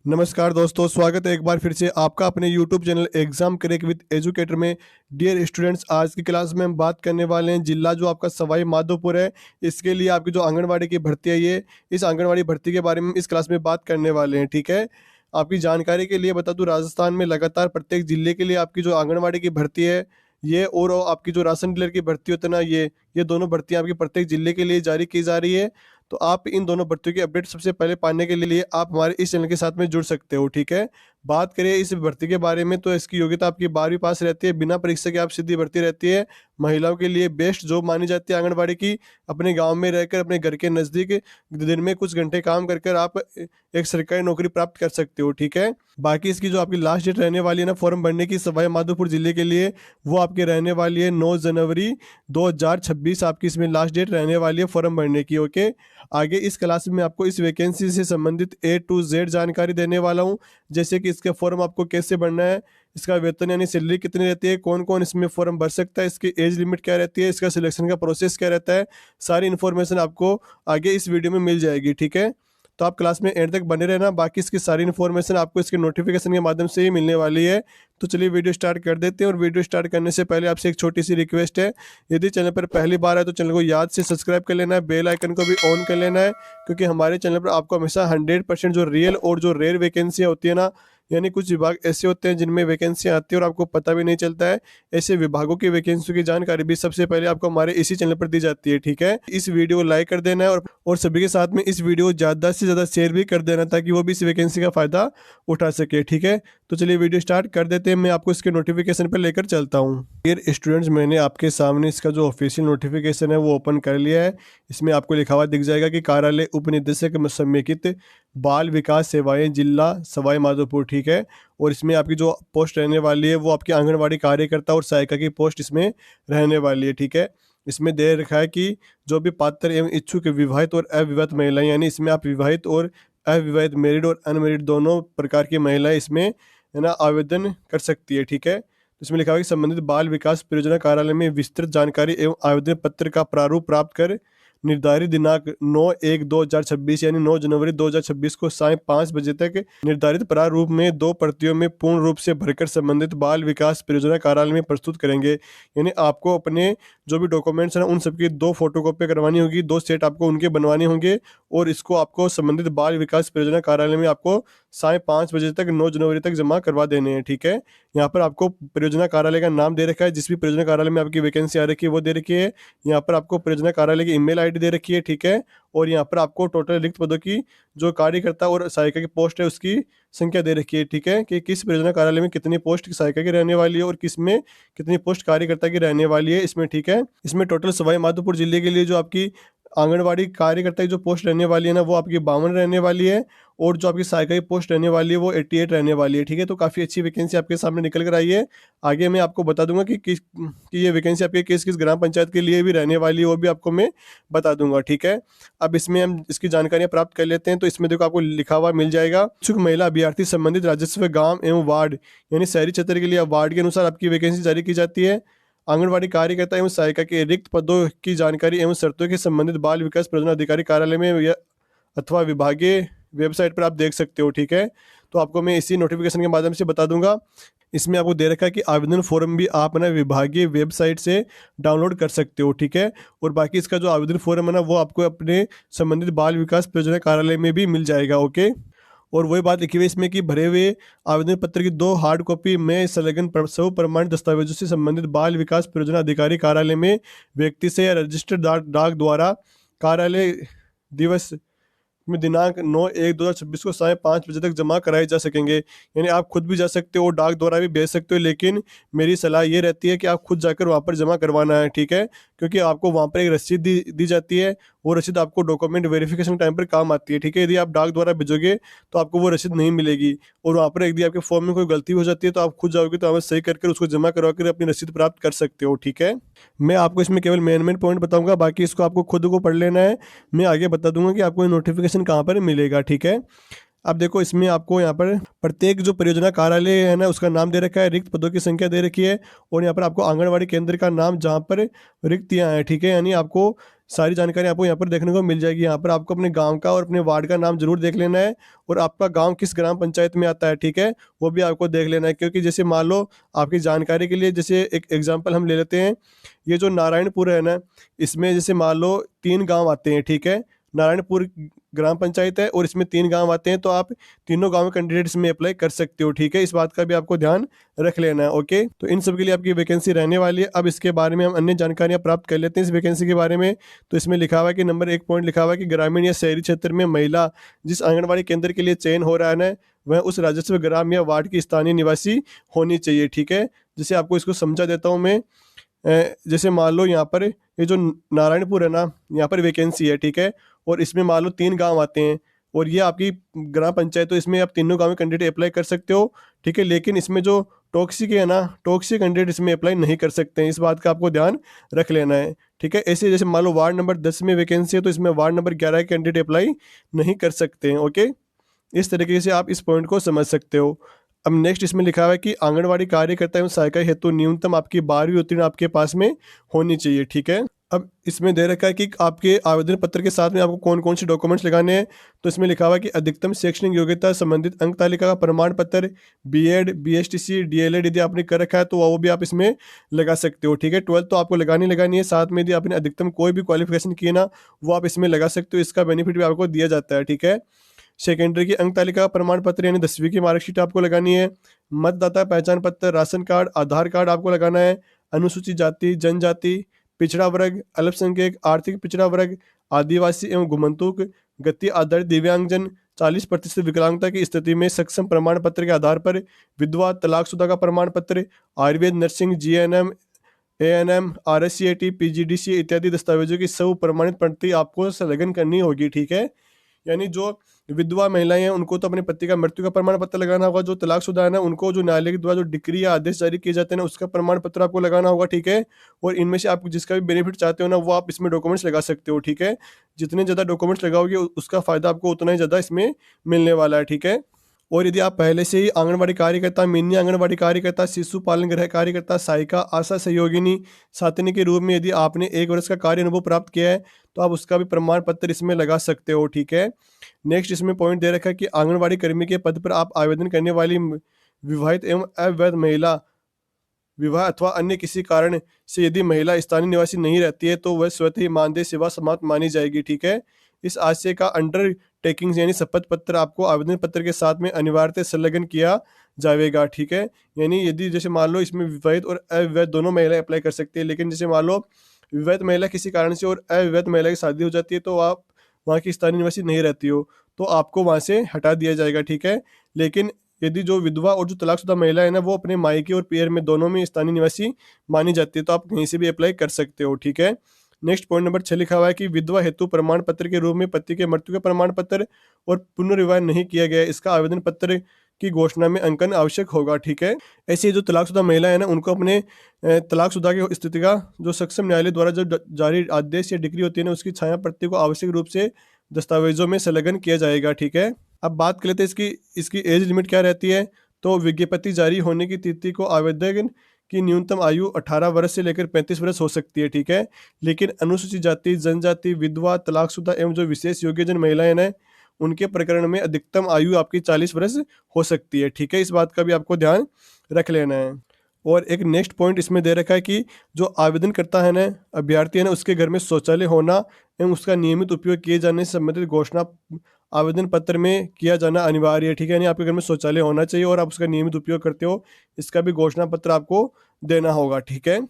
नमस्कार दोस्तों, स्वागत है एक बार फिर से आपका अपने YouTube channel exam crack with educator में। डियर स्टूडेंट्स, आज की क्लास में हम बात करने वाले हैं जिला जो आपका सवाई माधोपुर है, इसके लिए आपकी जो आंगनवाड़ी की भर्ती है, ये इस आंगनवाड़ी भर्ती के बारे में इस क्लास में बात करने वाले हैं। ठीक है, आपकी जानकारी के लिए बता दूं, राजस्थान में लगातार प्रत्येक जिले के लिए आपकी जो आंगनवाड़ी की भर्ती है ये, और आपकी जो राशन डीलर की भर्ती होती है ना, ये दोनों भर्तियां आपकी प्रत्येक जिले के लिए जारी की जा रही है। तो आप इन दोनों भर्तियों की अपडेट सबसे पहले पाने के लिए आप हमारे इस चैनल के साथ में जुड़ सकते हो। ठीक है, बात करें इस भर्ती के बारे में तो इसकी योग्यता आपकी 12वीं पास रहती है, बिना परीक्षा के आप सीधी भर्ती रहती है। महिलाओं के लिए बेस्ट जॉब मानी जाती है आंगनबाड़ी की। अपने गांव में रहकर अपने घर के नज़दीक दिन में कुछ घंटे काम कर कर आप एक सरकारी नौकरी प्राप्त कर सकते हो। ठीक है, बाकी इसकी जो आपकी लास्ट डेट रहने वाली है ना फॉर्म भरने की सवाई माधोपुर जिले के लिए, वो आपके रहने वाली है 9 जनवरी 2026। आपकी इसमें लास्ट डेट रहने वाली है फॉर्म भरने की। ओके, आगे इस क्लास में आपको इस वैकेंसी से संबंधित A to Z जानकारी देने वाला हूँ, जैसे कि इसका फॉर्म आपको कैसे भरना है, इसका वेतन यानी सैलरी कितनी रहती है, कौन कौन इसमें फॉर्म भर सकता है, इसकी एज लिमिट क्या रहती है, इसका सिलेक्शन का प्रोसेस क्या रहता है। सारी इन्फॉर्मेशन आपको आगे इस वीडियो में मिल जाएगी। ठीक है, तो आप क्लास में एंड तक बने रहना, बाकी इसकी सारी इन्फॉर्मेशन आपको इसके नोटिफिकेशन के माध्यम से ही मिलने वाली है। तो चलिए वीडियो स्टार्ट कर देते हैं, और वीडियो स्टार्ट करने से पहले आपसे एक छोटी सी रिक्वेस्ट है, यदि चैनल पर पहली बार है तो चैनल को याद से सब्सक्राइब कर लेना है, बेल आइकन को भी ऑन कर लेना है, क्योंकि हमारे चैनल पर आपको हमेशा 100% जो रियल और जो रेयर वैकेंसियाँ होती है ना, यानी कुछ विभाग ऐसे होते हैं जिनमें वैकेंसियाँ आती है और आपको पता भी नहीं चलता है, ऐसे विभागों की वैकेंसियों की जानकारी भी सबसे पहले आपको हमारे इसी चैनल पर दी जाती है। ठीक है, इस वीडियो को लाइक कर देना है, और सभी के साथ में इस वीडियो को ज़्यादा से ज़्यादा शेयर भी कर देना, ताकि वो भी इस वैकेंसी का फ़ायदा उठा सके। ठीक है, तो चलिए वीडियो स्टार्ट कर देते हैं, मैं आपको इसके नोटिफिकेशन पर लेकर चलता हूँ। डियर स्टूडेंट्स, मैंने आपके सामने इसका जो ऑफिशियल नोटिफिकेशन है वो ओपन कर लिया है। इसमें आपको लिखा हुआ दिख जाएगा कि कार्यालय उप निदेशक समेकित बाल विकास सेवाएं जिला सवाई माधोपुर। ठीक है, और इसमें आपकी जो पोस्ट रहने वाली है वो आपकी आंगनवाड़ी कार्यकर्ता और सहायिका की पोस्ट इसमें रहने वाली है। ठीक है, इसमें दे रखा है कि जो भी पात्र एवं इच्छुक विवाहित और अविवाहित महिलाएं, यानी इसमें आप विवाहित और अविवाहित, मैरिड और अनमेरिड दोनों प्रकार की महिलाएं इसमें है ना आवेदन कर सकती है। ठीक है, तो इसमें लिखा हुआ है कि संबंधित बाल विकास परियोजना कार्यालय में विस्तृत जानकारी एवं आवेदन पत्र का प्रारूप प्राप्त कर निर्धारित दिनांक 9/1/2026 यानी 9 जनवरी 2026 को सायं 5 बजे तक निर्धारित प्रारूप में 2 प्रतियों में पूर्ण रूप से भरकर संबंधित बाल विकास परियोजना कार्यालय में प्रस्तुत करेंगे। यानी आपको अपने जो भी डॉक्यूमेंट्स हैं उन सबकी 2 फोटोकॉपी करवानी होगी, 2 सेट आपको उनके बनवाने होंगे, और इसको आपको संबंधित बाल विकास परियोजना कार्यालय में आपको सायं 5 बजे तक 9 जनवरी तक जमा करवा देने हैं। ठीक है, यहाँ पर आपको परियोजना कार्यालय का नाम दे रखा है, जिस भी परियोजना कार्यालय में आपकी वैकेंसी आ रखी है वो दे रखी है। यहाँ पर आपको परियोजना कार्यालय की ईमेल आईडी दे रखी है। ठीक है, और यहाँ पर आपको टोटल रिक्त पदों की जो कार्यकर्ता और सहायिका की पोस्ट है उसकी संख्या दे रखी है। ठीक है, कि किस परियोजना कार्यालय में कितनी पोस्ट सहायिका की रहने वाली है और किस में कितनी पोस्ट कार्यकर्ता की रहने वाली है इसमें। ठीक है, इसमें टोटल सवाई माधोपुर जिले के लिए जो आपकी आंगनवाड़ी कार्यकर्ता की जो पोस्ट रहने वाली है ना वो आपकी 52 रहने वाली है, और जो आपकी सहायिका की पोस्ट रहने वाली है वो 88 रहने वाली है। ठीक है, तो काफ़ी अच्छी वैकेंसी आपके सामने निकल कर आई है। आगे मैं आपको बता दूंगा कि ये वैकेंसी आपके किस किस ग्राम पंचायत के लिए भी रहने वाली है, वो भी आपको मैं बता दूंगा। ठीक है, अब इसमें हम इसकी जानकारियाँ प्राप्त कर लेते हैं। तो इसमें देखो आपको लिखा हुआ मिल जाएगा, इच्छुक महिला अभ्यर्थी संबंधित राजस्व गाँव एवं वार्ड यानी शहरी क्षेत्र के लिए वार्ड के अनुसार आपकी वैकेंसी जारी की जाती है। आंगनवाड़ी कार्यकर्ता एवं सहायिका के रिक्त पदों की जानकारी एवं शर्तों के संबंधित बाल विकास परियोजना अधिकारी कार्यालय में या अथवा विभागीय वेबसाइट पर आप देख सकते हो। ठीक है, तो आपको मैं इसी नोटिफिकेशन के माध्यम से बता दूंगा। इसमें आपको दे रखा है कि आवेदन फॉर्म भी आप ना विभागीय वेबसाइट से डाउनलोड कर सकते हो। ठीक है, और बाकी इसका जो आवेदन फॉर्म है ना वो आपको अपने संबंधित बाल विकास परियोजना कार्यालय में भी मिल जाएगा। ओके, और वही बात लिखी हुई इसमें कि भरे हुए आवेदन पत्र की 2 हार्ड कॉपी में संलग्न सब प्रमाणित दस्तावेजों से संबंधित बाल विकास परियोजना अधिकारी कार्यालय में व्यक्ति से या रजिस्टर्ड डाक द्वारा कार्यालय दिवस में दिनांक 9/1/2026 को सायं 5 बजे तक जमा कराए जा सकेंगे। यानी आप खुद भी जा सकते हो, डाक द्वारा भी भेज सकते हो, लेकिन मेरी सलाह ये रहती है कि आप खुद जाकर वहाँ पर जमा करवाना है। ठीक है, क्योंकि आपको वहाँ पर एक रसीद दी जाती है, वो रसीद आपको डॉक्यूमेंट वेरिफिकेशन टाइम पर काम आती है। ठीक है, यदि आप डाक द्वारा भेजोगे तो आपको वो रसीद नहीं मिलेगी, और वहाँ पर यदि आपके फॉर्म में कोई गलती हो जाती है तो आप खुद जाओगे तो आप सही करके उसको जमा करवा कर अपनी रसीद प्राप्त कर सकते हो। ठीक है, मैं आपको इसमें केवल मेन पॉइंट बताऊंगा, बाकी इसको आपको खुद को पढ़ लेना है। मैं आगे बता दूंगा कि आपको नोटिफिकेशन कहाँ पर मिलेगा। ठीक है, अब देखो इसमें आपको यहाँ पर प्रत्येक जो परियोजना कार्यालय है ना उसका नाम दे रखा है, रिक्त पदों की संख्या दे रखी है, और यहाँ पर आपको आंगनवाड़ी केंद्र का नाम जहाँ पर रिक्तियाँ हैं, ठीक है। यानी आपको सारी जानकारी आपको यहाँ पर देखने को मिल जाएगी। यहाँ पर आपको अपने गांव का और अपने वार्ड का नाम जरूर देख लेना है, और आपका गांव किस ग्राम पंचायत में आता है, ठीक है, वो भी आपको देख लेना है। क्योंकि जैसे मान लो आपकी जानकारी के लिए, जैसे एक एग्जाम्पल हम ले लेते हैं, ये जो नारायणपुर है ना, इसमें जैसे मान लो 3 गाँव आते हैं, ठीक है। नारायणपुर ग्राम पंचायत है और इसमें 3 गांव आते हैं, तो आप तीनों गांव कैंडिडेट्स में अप्लाई कर सकते हो, ठीक है। इस बात का भी आपको ध्यान रख लेना है, ओके। तो इन सब के लिए आपकी वैकेंसी रहने वाली है। अब इसके बारे में हम अन्य जानकारियां प्राप्त कर लेते हैं इस वैकेंसी के बारे में। तो इसमें लिखा हुआ है कि नंबर 1 पॉइंट लिखा हुआ है कि ग्रामीण या शहरी क्षेत्र में महिला जिस आंगनबाड़ी केंद्र के लिए चयन हो रहा है ना, वह उस राजस्व ग्राम या वार्ड की स्थानीय निवासी होनी चाहिए, ठीक है। जैसे आपको इसको समझा देता हूँ मैं। जैसे मान लो यहाँ पर ये जो नारायणपुर है ना, यहाँ पर वैकेंसी है, ठीक है, और इसमें मान लो 3 गांव आते हैं, और ये आपकी ग्राम पंचायत, तो इसमें आप तीनों गांव में कैंडिडेट अप्लाई कर सकते हो, ठीक है। लेकिन इसमें जो टॉक्सी के है ना, टॉक्सी कैंडिडेट इसमें अप्लाई नहीं कर सकते हैं, इस बात का आपको ध्यान रख लेना है, ठीक है। ऐसे जैसे मान लो वार्ड नंबर 10 में वैकेंसी है, तो इसमें वार्ड नंबर 11 के कैंडिडेट अप्लाई नहीं कर सकते हैं, ओके। इस तरीके से आप इस पॉइंट को समझ सकते हो। अब नेक्स्ट इसमें लिखा हुआ है कि आंगनवाड़ी कार्यकर्ता एवं सहायिका हेतु न्यूनतम आपकी 12वीं उत्तीर्ण आपके पास में होनी चाहिए, ठीक है। अब इसमें दे रखा है कि आपके आवेदन पत्र के साथ में आपको कौन कौन से डॉक्यूमेंट्स लगाने हैं। तो इसमें लिखा हुआ है कि अधिकतम शैक्षणिक योग्यता संबंधित अंक तालिका का प्रमाण पत्र, बीएड, बीएसटीसी, डीएलएड यदि आपने कर रखा है तो वो भी आप इसमें लगा सकते हो, ठीक है। 12th तो आपको लगानी है, साथ में यदि आपने अधिकतम कोई भी क्वालिफिकेशन की है ना, वो आप इसमें लगा सकते हो। इसका बेनिफिट भी आपको दिया जाता है, ठीक है। सेकेंडरी की अंक तालिका का प्रमाण पत्र यानी 10वीं की मार्कशीट आपको लगानी है। मतदाता पहचान पत्र, राशन कार्ड, आधार कार्ड आपको लगाना है। अनुसूचित जाति, जनजाति, पिछड़ा वर्ग, अल्पसंख्यक, आर्थिक पिछड़ा वर्ग, आदिवासी एवं घुमंतुक, गति आधारित दिव्यांगजन, 40% विकलांगता की स्थिति में सक्षम प्रमाण पत्र के आधार पर, विधवा, तलाकशुदा का प्रमाण पत्र, आयुर्वेद, nursing, GNM, ANM, RSCIT, PGDC इत्यादि दस्तावेजों की सब प्रमाणित प्रति आपको संलग्न करनी होगी, ठीक है। यानी जो विधवा महिलाएं हैं उनको तो अपने पति का मृत्यु का प्रमाण पत्र लगाना होगा। जो तलाकशुदा है ना, उनको जो न्यायालय के द्वारा जो डिक्री या आदेश जारी किए जाते हैं ना, उसका प्रमाण पत्र आपको लगाना होगा, ठीक है। और इनमें से आप जिसका भी बेनिफिट चाहते हो ना, वो आप इसमें डॉक्यूमेंट्स लगा सकते हो, ठीक है। जितने ज़्यादा डॉक्यूमेंट्स लगाओगे उसका फायदा आपको उतना ही ज़्यादा इसमें मिलने वाला है, ठीक है। और यदि आप पहले से ही आंगनबाड़ी कार्यकर्ता, मिनी आंगनबाड़ी कार्यकर्ता, शिशु पालन गृह कार्यकर्ता, सहायिका, आशा सहयोगिनी, साथनी के रूप में यदि आपने 1 वर्ष का कार्य अनुभव प्राप्त किया है, तो आप उसका भी प्रमाण पत्र इसमें लगा सकते हो, ठीक है। नेक्स्ट इसमें पॉइंट दे रखा है कि आंगनबाड़ी कर्मी के पद पर आप आवेदन करने वाली विवाहित एवं अवैध महिला, विवाह अथवा अन्य किसी कारण से यदि महिला स्थानीय निवासी नहीं रहती है, तो वह स्वतः ही मानदेय सेवा समाप्त मानी जाएगी, ठीक है। इस आशय का अंडरटेकिंग यानी शपथ पत्र आपको आवेदन पत्र के साथ में अनिवार्यतः संलग्न किया जाएगा, ठीक है। यानी यदि जैसे मान लो इसमें विवाहित और अविवाहित दोनों महिलाएं अप्लाई कर सकती है, लेकिन जैसे मान लो विवाहित महिला किसी कारण से और अविवाहित महिला की शादी हो जाती है, तो आप वहाँ की स्थानीय निवासी नहीं रहती हो, तो आपको वहाँ से हटा दिया जाएगा, ठीक है। लेकिन यदि जो विधवा और जो तलाकशुदा महिला है ना, वो अपने मायके और पियर में दोनों में स्थानीय निवासी मानी जाती है, तो आप कहीं से भी अप्लाई कर सकते हो, ठीक है। नेक्स्ट पॉइंट नंबर 6 लिखा हुआ है कि विधवा हेतु प्रमाण पत्र के रूप में पति के मृत्यु का प्रमाण पत्र और पुनर्विवाह नहीं किया गया, इसका आवेदन पत्र की घोषणा में अंकन आवश्यक होगा, ठीक है। ऐसे ही जो तलाकशुदा महिला है ना, उनको अपने तलाकशुदा की स्थिति का जो सक्षम न्यायालय द्वारा जो जारी आदेश या डिग्री होती है ना, उसकी छाया प्रति को आवश्यक रूप से दस्तावेजों में संलग्न किया जाएगा, ठीक है। अब बात कर लेते हैं इसकी एज लिमिट क्या रहती है। तो विज्ञप्ति जारी होने की तिथि को आवेदन की न्यूनतम आयु 18 वर्ष से लेकर 35 वर्ष हो सकती है, ठीक है। लेकिन अनुसूचित जाति, जनजाति, विधवा, तलाकशुदा एवं जो विशेष योग्यजन महिलाएं हैं, उनके प्रकरण में अधिकतम आयु आपकी 40 वर्ष हो सकती है, ठीक है। इस बात का भी आपको ध्यान रख लेना है। और एक नेक्स्ट पॉइंट इसमें दे रखा है कि जो आवेदन करता है ना, अभ्यर्थी है ना, उसके घर में शौचालय होना एवं उसका नियमित उपयोग किए जाने से संबंधित घोषणा आवेदन पत्र में किया जाना अनिवार्य है, ठीक है। यानी आपके घर में शौचालय होना चाहिए और आप उसका नियमित उपयोग करते हो, इसका भी घोषणा पत्र आपको देना होगा, ठीक है।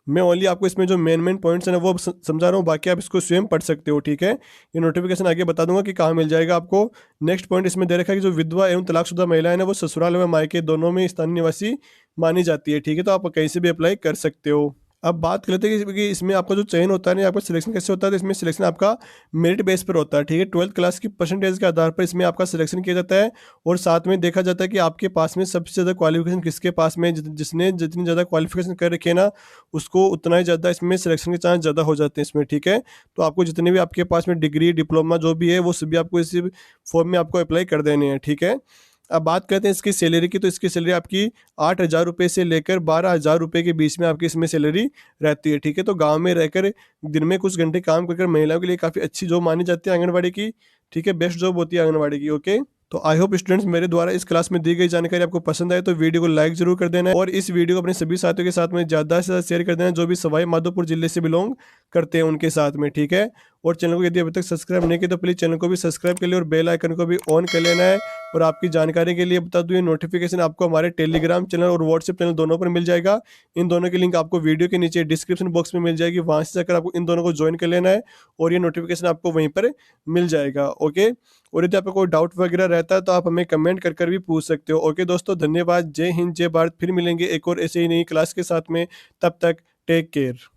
मैं ओनली आपको इसमें जो मेन पॉइंट्स हैं ना वो समझा रहा हूँ, बाकी आप इसको स्वयं पढ़ सकते हो, ठीक है। ये नोटिफिकेशन आगे बता दूंगा कि कहाँ मिल जाएगा आपको। नेक्स्ट पॉइंट इसमें दे रखा है कि जो विधवा एवं तलाकशुदा महिलाएं ना, वो ससुराल एवं मायके दोनों में स्थानीय निवासी मानी जाती है, ठीक है। तो आप कहीं से भी अप्लाई कर सकते हो। अब बात कर लेते हैं कि इसमें आपका जो चयन होता है ना, आपका सिलेक्शन कैसे होता है। तो इसमें सिलेक्शन आपका मेरिट बेस पर होता है, ठीक है। 12th क्लास की परसेंटेज के आधार पर इसमें आपका सिलेक्शन किया जाता है, और साथ में देखा जाता है कि आपके पास में सबसे ज़्यादा क्वालिफिकेशन किसके पास में है। जिसने जितनी ज़्यादा क्वालिफिकेशन कर रखी है ना, उसको उतना ही ज़्यादा इसमें सिलेक्शन के चांस ज़्यादा हो जाते हैं इसमें, ठीक है। तो आपको जितने भी आपके पास में डिग्री डिप्लोमा जो भी है, वो सभी आपको इसी फॉर्म में आपको अप्लाई कर देने हैं, ठीक है। अब बात करते हैं इसकी सैलरी की। तो इसकी सैलरी आपकी 8,000 रुपये से लेकर 12,000 रुपये के बीच में आपकी इसमें सैलरी रहती है, ठीक है। तो गांव में रहकर दिन में कुछ घंटे काम कर महिलाओं के लिए काफ़ी अच्छी जॉब मानी जाती है आंगनबाड़ी की, ठीक है। बेस्ट जॉब होती है आंगनबाड़ी की, ओके। तो आई होप स्टूडेंट्स, मेरे द्वारा इस क्लास में दी गई जानकारी आपको पसंद आए तो वीडियो को लाइक जरूर कर देना है, और इस वीडियो को अपने सभी साथियों के साथ में ज़्यादा से ज़्यादा शेयर कर देना, जो भी सवाई माधोपुर जिले से बिलोंग करते हैं उनके साथ में, ठीक है। और चैनल को यदि अभी तक सब्सक्राइब नहीं किया तो प्लीज़ चैनल को भी सब्सक्राइब कर लिया और बेल आइकन को भी ऑन कर लेना है। और आपकी जानकारी के लिए बता दूं, ये नोटिफिकेशन आपको हमारे टेलीग्राम चैनल और व्हाट्सएप चैनल दोनों पर मिल जाएगा। इन दोनों की लिंक आपको वीडियो के नीचे डिस्क्रिप्शन बॉक्स में मिल जाएगी, वहां से जाकर आपको इन दोनों को ज्वाइन कर लेना है, और ये नोटिफिकेशन आपको वहीं पर मिल जाएगा, ओके। और यदि आपको कोई डाउट वगैरह रहता है तो आप हमें कमेंट कर भी पूछ सकते हो, ओके दोस्तों। धन्यवाद, जय हिंद, जय भारत। फिर मिलेंगे एक और ऐसे ही नई क्लास के साथ में, तब तक टेक केयर।